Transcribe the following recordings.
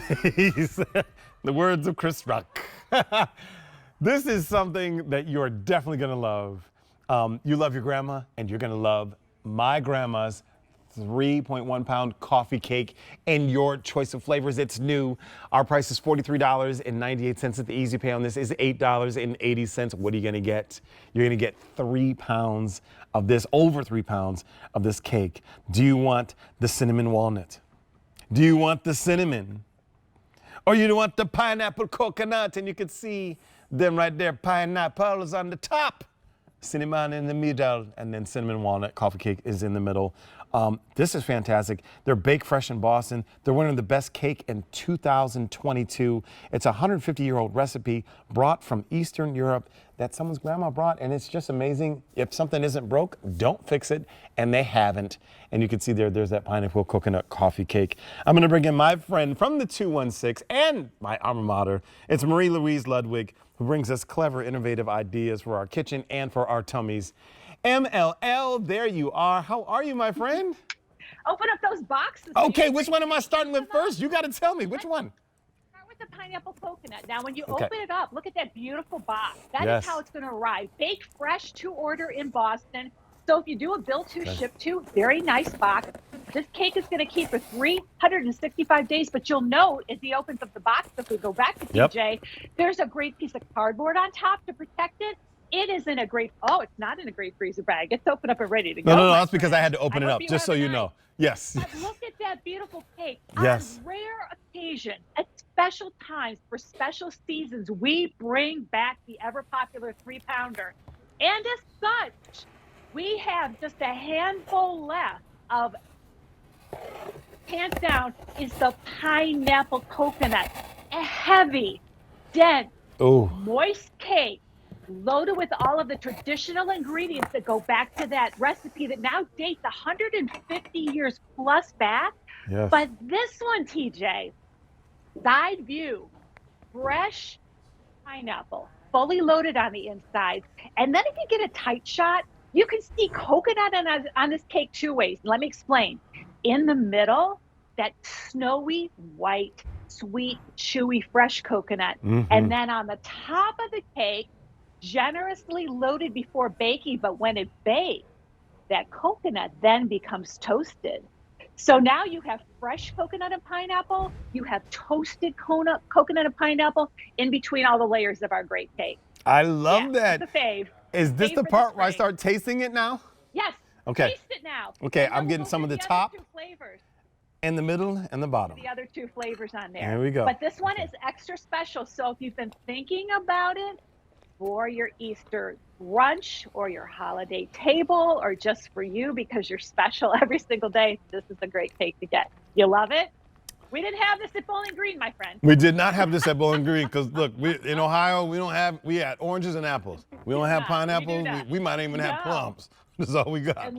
Please. The words of Chris Rock. This is something that you're definitely going to love. You love your grandma, and you're going to love my grandma's 3.1-pound coffee cake and your choice of flavors. It's new. Our price is $43.98. The easy pay on this is $8.80. What are you going to get? You're going to get 3 pounds of this, over 3 pounds of this cake. Do you want the cinnamon walnut? Do you want the cinnamon? Or you want the pineapple coconut? And you can see them right there. Pineapples on the top, cinnamon in the middle, and then cinnamon walnut coffee cake is in the middle. This is fantastic. They're baked fresh in Boston. They're winning the best cake in 2022. It's a 150-year-old recipe brought from Eastern Europe that someone's grandma brought, and it's just amazing. If something isn't broke, don't fix it, and they haven't. And you can see there's that pineapple coconut coffee cake. I'm going to bring in my friend from the 216 and my alma mater. It's Marie Louise Ludwig, who brings us clever, innovative ideas for our kitchen and for our tummies. MLL, there you are. How are you, my friend? Open up those boxes. Okay, which one am I starting with first? You got to tell me which one. Start with the pineapple coconut. Now, when you Okay. open it up, look at that beautiful box. That Yes. is how it's going to arrive. Baked fresh to order in Boston. So if you do a bill to ship to, very nice box. This cake is going to keep for 365 days, but you'll note as he opens up the box, if we go back to TJ, there's a great piece of cardboard on top to protect it. It is in a great, it's not in a great freezer bag. It's open up and ready to go. No, that's because I had to open it up, just so you know. Yes. But look at that beautiful cake. Yes. On rare occasion, at special times, for special seasons, we bring back the ever-popular 3-pounder. And as such, we have just a handful left of, hands down, is the pineapple coconut. A heavy, dense, moist cake loaded with all of the traditional ingredients that go back to that recipe that now dates 150 years plus back. Yes. But this one, TJ, side view, fresh pineapple, fully loaded on the inside. And then if you get a tight shot, you can see coconut on this cake 2 ways. Let me explain. In the middle, that snowy white, sweet, chewy, fresh coconut. And then on the top of the cake, generously loaded before baking, but when it bakes, that coconut then becomes toasted. So now you have fresh coconut and pineapple, you have toasted coconut and pineapple in between all the layers of our great cake. I love that. It's a fave. Is this the part where I start tasting it now? Yes. Okay. Taste it now. Okay, I'm getting some of the top two flavors. and the middle and the bottom. The other 2 flavors on there. There we go. But this one is extra special. So if you've been thinking about it for your Easter brunch or your holiday table or just for you because you're special every single day, this is a great cake to get. You love it? We didn't have this at Bowling Green, my friend. We did not have this at Bowling Green because, look, in Ohio, we had oranges and apples. We don't have pineapples. We might even have plums. That's all we got. And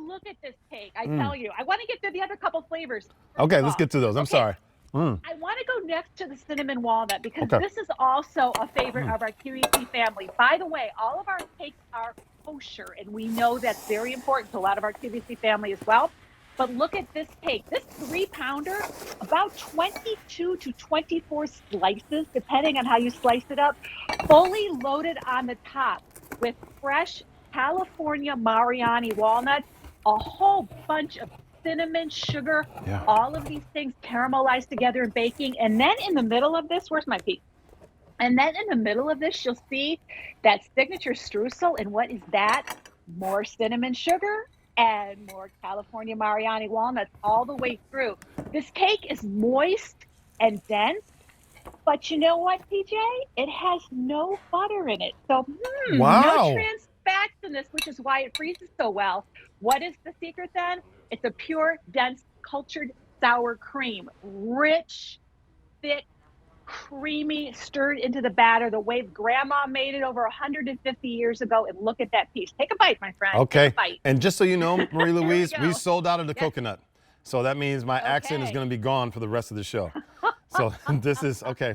look at this cake. I tell you, I want to get to the other couple flavors. Okay, let's get to those. I'm sorry. I want to go next to the cinnamon walnut because this is also a favorite of our QVC family. By the way, all of our cakes are kosher, and we know that's very important to a lot of our QVC family as well. But look at this cake. This 3-pounder, about 22 to 24 slices, depending on how you slice it up, fully loaded on the top with fresh California Mariani walnuts, a whole bunch of cinnamon, sugar, all of these things caramelized together in baking. And then in the middle of this, where's my piece? And then in the middle of this, you'll see that signature streusel. And what is that? More cinnamon sugar and more California Mariani walnuts all the way through. This cake is moist and dense, but you know what, TJ? It has no butter in it. So no trans fats in this, which is why it freezes so well. What is the secret then? It's a pure, dense, cultured sour cream. Rich, thick, creamy, stirred into the batter the way Grandma made it over 150 years ago. And look at that piece. Take a bite, my friend. Okay. Take a bite. And just so you know, Marie Louise, we sold out of the coconut. So that means my accent is going to be gone for the rest of the show. So this is, okay.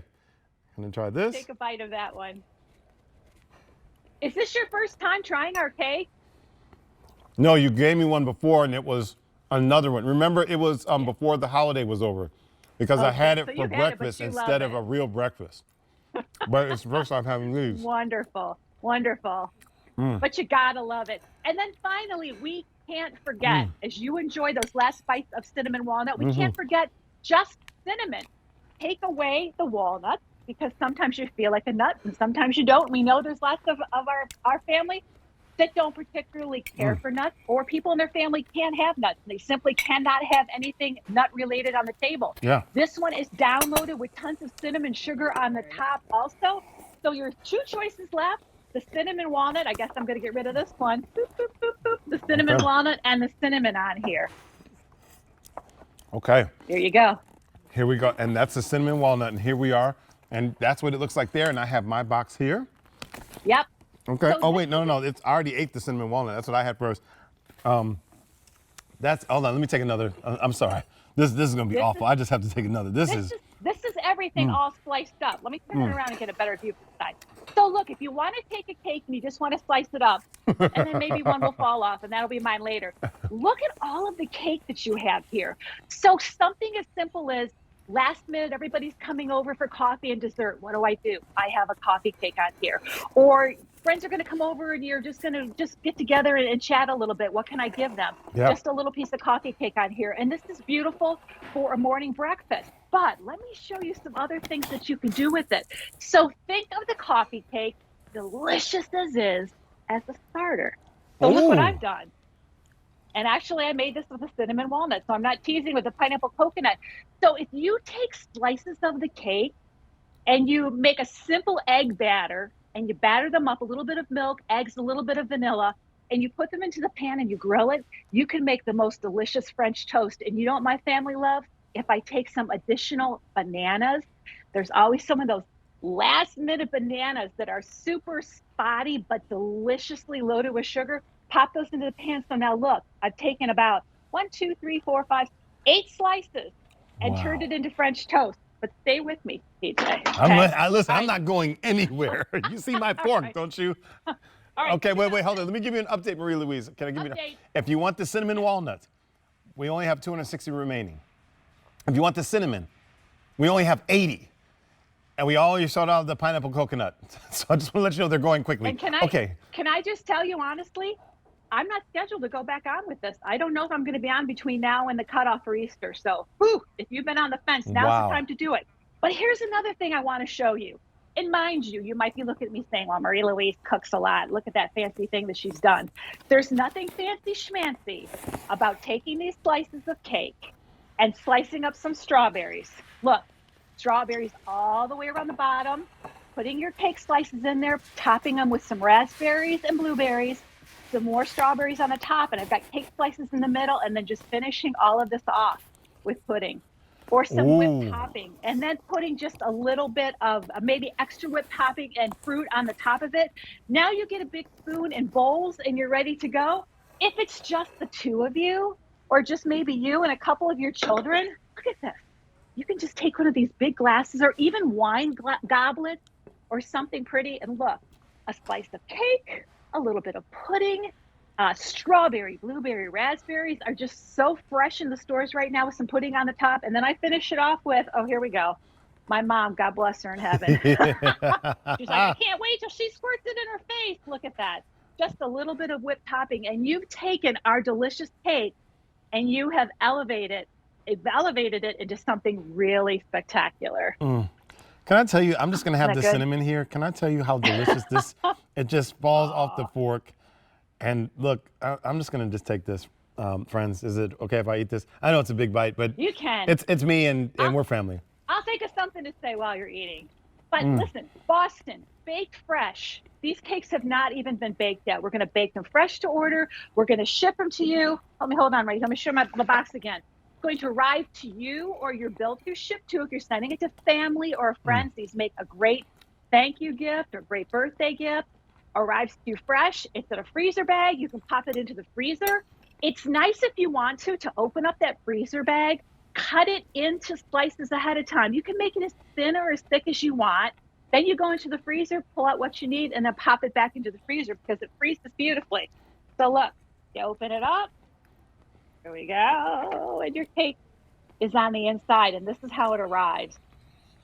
I'm going to try this. Take a bite of that one. Is this your first time trying our cake? No, you gave me one before, and it was another one. Remember, it was before the holiday was over. because I had So it for you've had it, but breakfast you love instead of it. a real breakfast. But it's the first time having these. Wonderful, wonderful. But you gotta love it. And then finally, we can't forget, as you enjoy those last bites of cinnamon walnut, we can't forget just cinnamon. Take away the walnuts because sometimes you feel like a nut and sometimes you don't. We know there's lots of our family that don't particularly care for nuts, or people in their family can't have nuts. They simply cannot have anything nut related on the table. Yeah. This one is downloaded with tons of cinnamon sugar on the top also. So your two choices left, the cinnamon walnut. I guess I'm going to get rid of this one. Boop, boop, boop, boop. The cinnamon walnut and the cinnamon on here. Okay. There you go. Here we go. And that's the cinnamon walnut. And here we are. And that's what it looks like there. And I have my box here. Yep. Okay. So Oh, wait. No. It's I already ate the cinnamon walnut. That's what I had first. Hold on. Let me take another. I'm sorry. This is going to be awful. I just have to take another. This is everything all sliced up. Let me turn it around and get a better view from the side. So look, if you want to take a cake and you just want to slice it up, and then maybe one will fall off, and that'll be mine later. Look at all of the cake that you have here. So something as simple as last minute, everybody's coming over for coffee and dessert. What do? I have a coffee cake on here. Or friends are going to come over and you're just going to get together and chat a little bit. What can I give them? Yep. Just a little piece of coffee cake on here. And this is beautiful for a morning breakfast. But let me show you some other things that you can do with it. So think of the coffee cake, delicious as is, as a starter. So look what I've done. And actually, I made this with a cinnamon walnut, so I'm not teasing with the pineapple coconut. So if you take slices of the cake and you make a simple egg batter and you batter them up, a little bit of milk, eggs, a little bit of vanilla, and you put them into the pan and you grill it, you can make the most delicious French toast. And you know what my family loves? If I take some additional bananas, there's always some of those last minute bananas that are super spotty but deliciously loaded with sugar. Pop those into the pan. So now look, I've taken about 1, 2, 3, 4, 5, 8 slices and turned it into French toast. But stay with me, PJ. Okay? Listen, I'm not going anywhere. You see my fork, don't you? All right, Okay, wait, hold on. Let me give you an update, Marie Louise. Can I give you if you want the cinnamon walnuts, we only have 260 remaining. If you want the cinnamon, we only have 80. And we already sold out the pineapple coconut. So I just want to let you know they're going quickly. And can I just tell you honestly, I'm not scheduled to go back on with this. I don't know if I'm going to be on between now and the cutoff for Easter. So, if you've been on the fence, now's the time to do it. But here's another thing I want to show you. And mind you, you might be looking at me saying, well, Marie Louise cooks a lot. Look at that fancy thing that she's done. There's nothing fancy schmancy about taking these slices of cake and slicing up some strawberries. Look, strawberries all the way around the bottom, putting your cake slices in there, topping them with some raspberries and blueberries, some more strawberries on the top, and I've got cake slices in the middle, and then just finishing all of this off with pudding or some whipped topping, and then putting just a little bit of maybe extra whipped topping and fruit on the top of it. Now you get a big spoon and bowls, and you're ready to go. If it's just the two of you, or just maybe you and a couple of your children, look at this. You can just take one of these big glasses or even wine goblets or something pretty, and look, a slice of cake, a little bit of pudding, strawberry, blueberry, raspberries are just so fresh in the stores right now with some pudding on the top. And then I finish it off with, here we go. My mom, God bless her in heaven. She's like, I can't wait till she squirts it in her face. Look at that. Just a little bit of whipped topping. And you've taken our delicious cake and you have elevated it into something really spectacular. Can I tell you, I'm just going to have the cinnamon here. Can I tell you how delicious this, it just falls off the fork. And look, I'm just going to just take this, friends. Is it okay if I eat this? I know it's a big bite, but you can. It's me and we're family. I'll think of something to say while you're eating. But listen, Boston, baked fresh. These cakes have not even been baked yet. We're going to bake them fresh to order. We're going to ship them to you. Let me hold on, right? Let me show the box again. Going to arrive to you or your bill to ship to. If you're sending it to family or friends, these make a great thank you gift or great birthday gift. Arrives to you fresh. It's in a freezer bag. You can pop it into the freezer. It's nice if you want to open up that freezer bag, cut it into slices ahead of time. You can make it as thin or as thick as you want. Then you go into the freezer, pull out what you need, and then pop it back into the freezer because it freezes beautifully. So look, you open it up. Here we go. And your cake is on the inside, and this is how it arrives.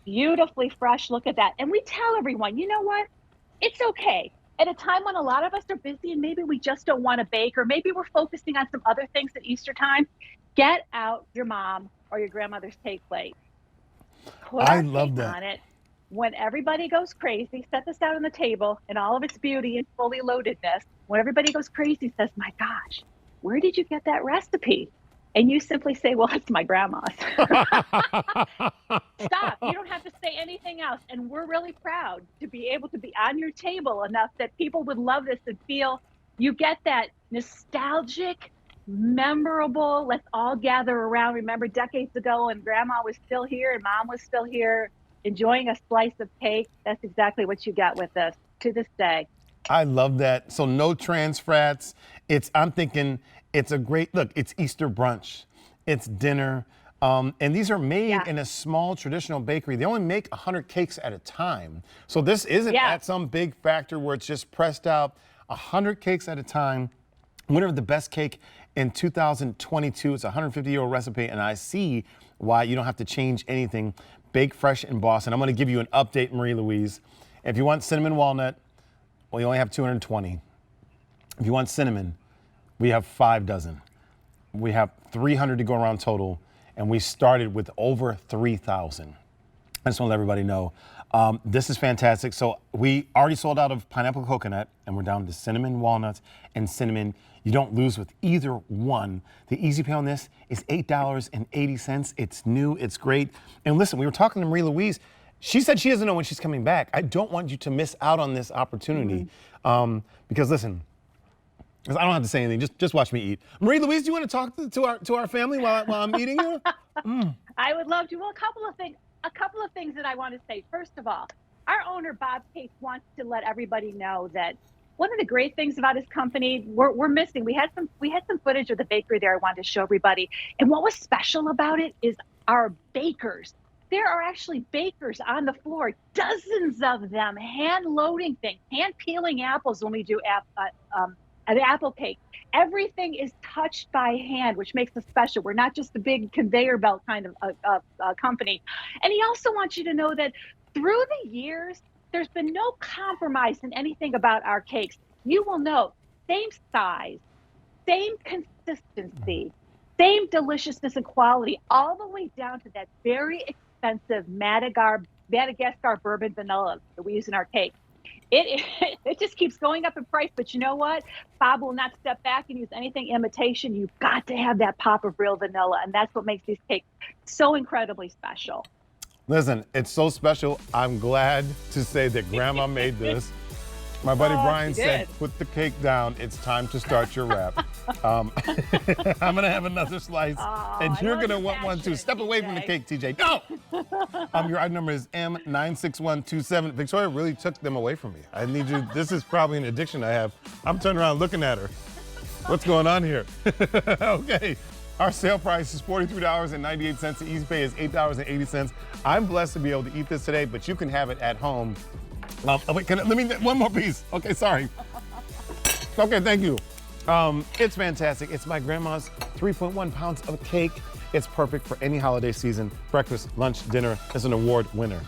Beautifully fresh. Look at that. And we tell everyone, you know what? It's okay. At a time when a lot of us are busy and maybe we just don't want to bake, or maybe we're focusing on some other things at Easter time, get out your mom or your grandmother's cake plate. Put I our love cake that. on it. When everybody goes crazy, set this out on the table in all of its beauty and fully loadedness. When everybody goes crazy, says, my gosh, where did you get that recipe? And you simply say, well, it's my grandma's. Stop. You don't have to say anything else. And we're really proud to be able to be on your table enough that people would love this and feel you get that nostalgic, memorable, let's all gather around. Remember decades ago and grandma was still here and mom was still here enjoying a slice of cake. That's exactly what you get with this to this day. I love that. So no trans frats. I'm thinking it's a great, look, it's Easter brunch. It's dinner. And these are made in a small traditional bakery. They only make 100 cakes at a time. So this isn't at some big factory where it's just pressed out. 100 cakes at a time. Winner of the best cake in 2022. It's a 150-year-old recipe, and I see why you don't have to change anything. Bake fresh in Boston. I'm going to give you an update, Marie Louise. If you want cinnamon walnut, well, you only have 220. If you want cinnamon, we have 5 dozen. We have 300 to go around total, and we started with over 3,000. I just want to let everybody know. This is fantastic. So we already sold out of pineapple coconut, and we're down to cinnamon walnuts and cinnamon. You don't lose with either one. The easy pay on this is $8.80. It's new, it's great. And listen, we were talking to Marie Louise. She said she doesn't know when she's coming back. I don't want you to miss out on this opportunity. Because listen, I don't have to say anything. Just watch me eat. Marie Louise, do you want to talk to our family while I'm eating here? I would love to. Well, a couple of things that I want to say. First of all, our owner Bob Case wants to let everybody know that one of the great things about his company, we're missing. We had some footage of the bakery there I wanted to show everybody. And what was special about it is our bakers. There are actually bakers on the floor, dozens of them, hand loading things, hand peeling apples when we do an apple cake. Everything is touched by hand, which makes us special. We're not just a big conveyor belt kind of company. And he also wants you to know that through the years, there's been no compromise in anything about our cakes. You will note, same size, same consistency, same deliciousness and quality, all the way down to that very expensive Madagascar bourbon vanilla that we use in our cake. It just keeps going up in price, but you know what? Bob will not step back and use anything imitation. You've got to have that pop of real vanilla, and that's what makes these cakes so incredibly special. Listen, it's so special. I'm glad to say that Grandma made this. My buddy Brian said, put the cake down. It's time to start your wrap. I'm going to have another slice, and you're going to want one too. Step away from the cake, TJ. No! Your item number is M96127. Victoria really took them away from me. I need you. This is probably an addiction I have. I'm turning around looking at her. What's going on here? Okay. Our sale price is $43.98. The easy pay is $8.80. I'm blessed to be able to eat this today, but you can have it at home. Wait, let me one more piece. Okay, sorry. Okay, thank you. It's fantastic. It's my grandma's 3.1 pounds of cake. It's perfect for any holiday season, breakfast, lunch, dinner. It's an award winner.